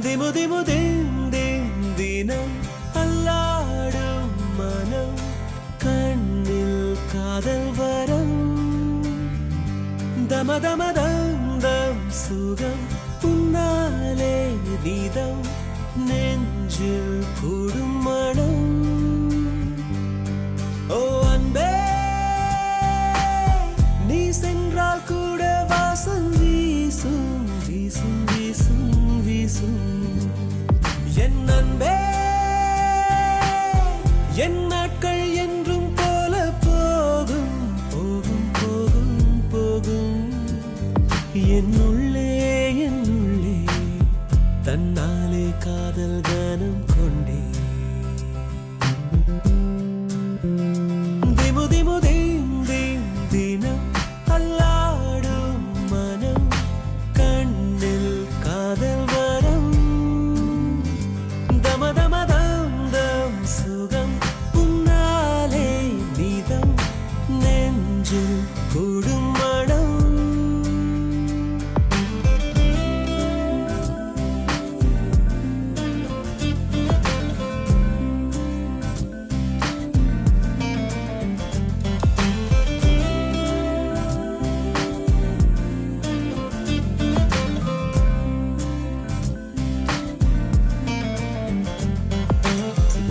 திமு திமு தினம் அல்லாடும் மனம் கண்ணில் காதல் வரம் தம தம தம் சுகம் உன்னாலே நீதம் நெஞ்சில் கூடும் மனம் ஓ அன்பே நீ சென்றால் கூட வாசம் வீசும் வீசும் வீசும் வீசும் என் அன்பே என் நாட்கள் என்றும் போல போகும் போகும் போகும் போகும் என்னுள்ளே தன்னாலே காதல் கானம் கொண்டே திமு திமு தினம் அல்லாடும் மனம் கண்ணில் காதல் வரம் தம தம தம் சுகம் உன்னாலே நீதம் நெஞ்சில் கூடும் மடம்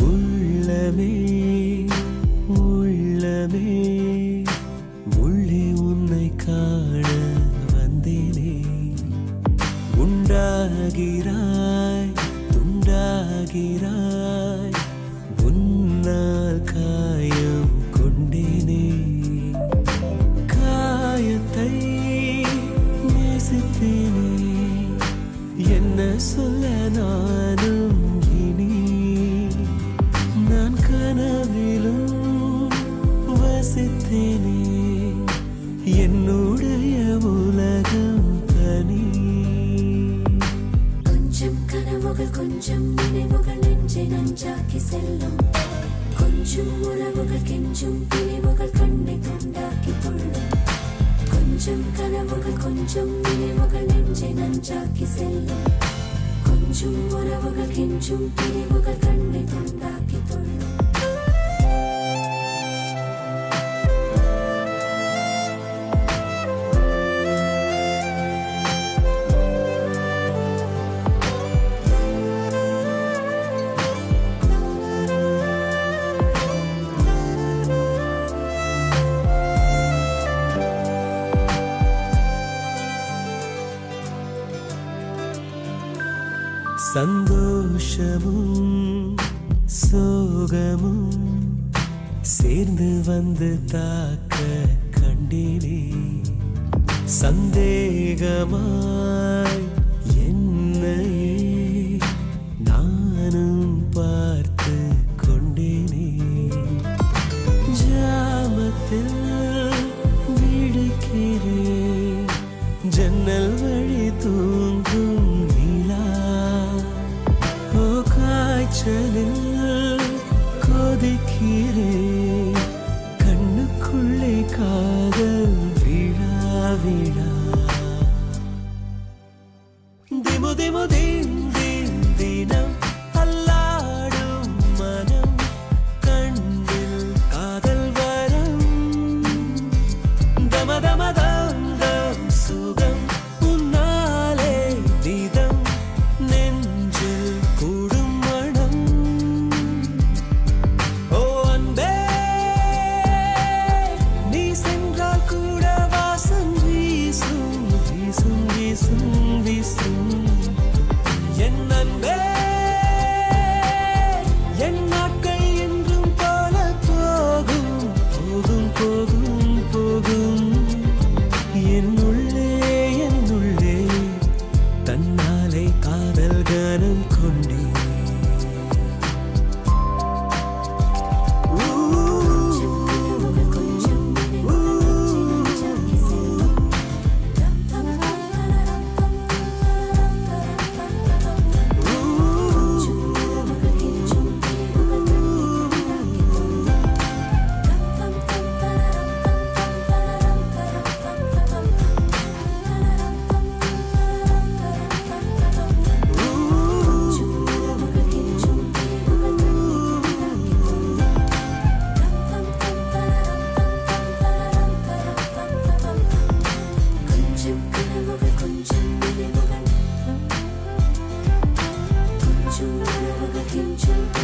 உள்ளமே உள்ளே உன்னை காண வந்தேனே உண்டாகிறாய் துண்டாகிறாய் உன்னால் காயம் கொண்டேனே காயத்தை நேசித்தேனே என்ன சொல்ல நானும் இனி நான் கனவிலும் வசித்தேனே என்னுடைய உலகம் தனி கொஞ்சம் கனவுகள் கொஞ்சம் நினைவுகள் நெஞ்சை நஞ்சாக்கி செல்லும் கொஞ்சம் உறவுகள் கெஞ்சும் பிரிவுகள் கண்ணை துண்டாக்கி கொள்ளும் கொஞ்சம் கனவுகள் கொஞ்சம் நினைவுகள் நெஞ்சை நஞ்சாக்கி செல்லும் கொஞ்சம் உறவுகள் கெஞ்சும் பிரிவுகள் கண்ணை துண்டாக்கி கொள்ளும் சந்தோஷமும் சோகமும் சேர்ந்து வந்து தாக்க கண்டேனே சந்தேகமாய் என்னையே நானும் பார்த்து கொண்டேனே ஜாமத்தில் விழிக்கிறேன் ஜன்னல் வழி தூங்கும் காய்ச்சலில் கொதிக்கிறேன் கண்ணுக்குள்ளே காதல் விழா விழா திமு திமு தினம் அல்லாடும் மனம் கண்ணில் காதல் வரம் தம தம தம் சுகம் உன்னாலே நீதம் நெஞ்சில் கூடும் நீ சென்றால் கூட வாசம் வீசும் கொஞ்சம்